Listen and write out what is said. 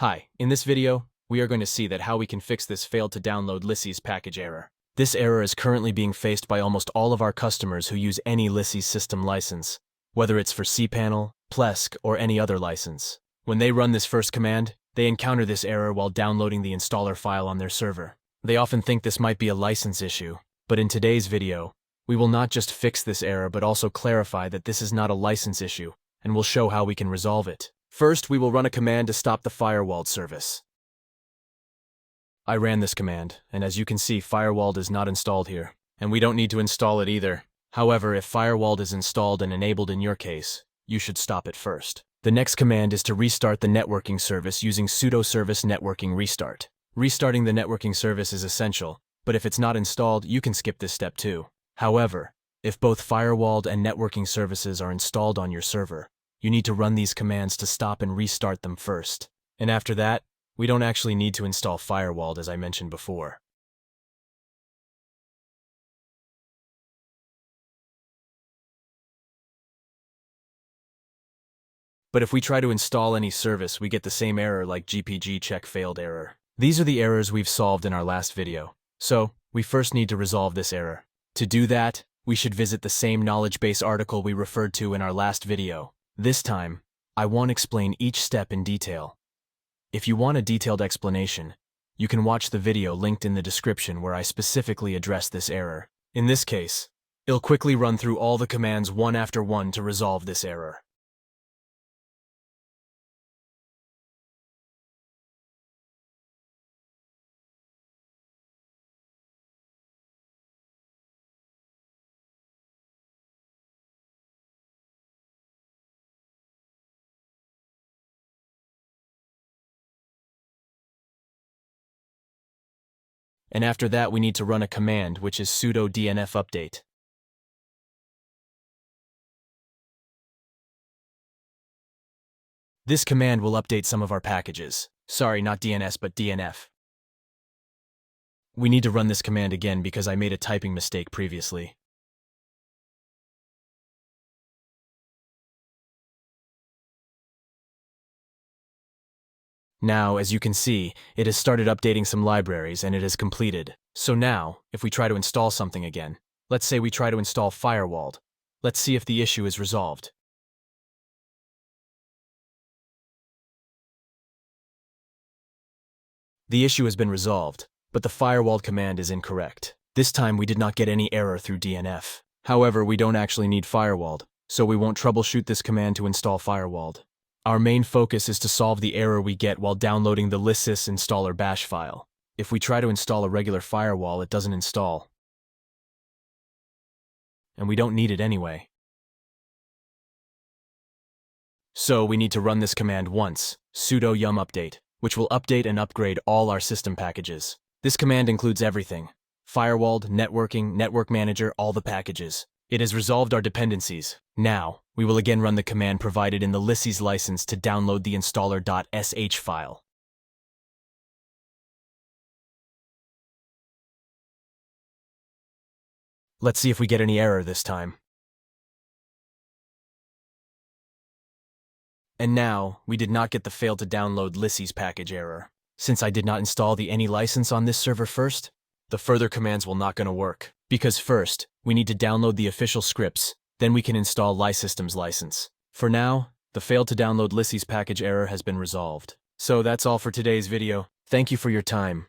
Hi, in this video, we are going to see that how we can fix this failed to download Licsys package error. This error is currently being faced by almost all of our customers who use any Licsys system license, whether it's for cPanel, Plesk, or any other license. When they run this first command, they encounter this error while downloading the installer file on their server. They often think this might be a license issue, but in today's video, we will not just fix this error but also clarify that this is not a license issue, and we'll show how we can resolve it. First, we will run a command to stop the firewalled service. I ran this command, and as you can see, firewalled is not installed here, and we don't need to install it either. However, if firewalled is installed and enabled in your case, you should stop it first. The next command is to restart the networking service using sudo service networking restart. Restarting the networking service is essential, but if it's not installed, you can skip this step too. However, if both firewalled and networking services are installed on your server, you need to run these commands to stop and restart them first. And after that, we don't actually need to install firewalled as I mentioned before. But if we try to install any service, we get the same error like GPG check failed error. These are the errors we've solved in our last video. So, we first need to resolve this error. To do that, we should visit the same knowledge base article we referred to in our last video. This time, I won't explain each step in detail. If you want a detailed explanation, you can watch the video linked in the description where I specifically address this error. In this case, I'll quickly run through all the commands one after one to resolve this error. And after that, we need to run a command, which is sudo dnf update. This command will update some of our packages. Sorry, not DNS, but DNF. We need to run this command again because I made a typing mistake previously. Now, as you can see, it has started updating some libraries and it has completed. So now, if we try to install something again, let's say we try to install firewalled. Let's see if the issue is resolved. The issue has been resolved, but the firewalled command is incorrect. This time we did not get any error through DNF. However, we don't actually need firewalled, so we won't troubleshoot this command to install firewalled. Our main focus is to solve the error we get while downloading the Licsys installer bash file. If we try to install a regular firewall, it doesn't install. And we don't need it anyway. So we need to run this command once, sudo yum update, which will update and upgrade all our system packages. This command includes everything: firewalled, networking, network manager, all the packages. It has resolved our dependencies. Now, we will again run the command provided in the Licsys license to download the installer.sh file. Let's see if we get any error this time. And now, we did not get the failed to download Licsys package error. Since I did not install the any license on this server first, the further commands will not gonna work. Because first, we need to download the official scripts, then we can install Licsys license. For now, the failed to download Licsys package error has been resolved. So that's all for today's video. Thank you for your time.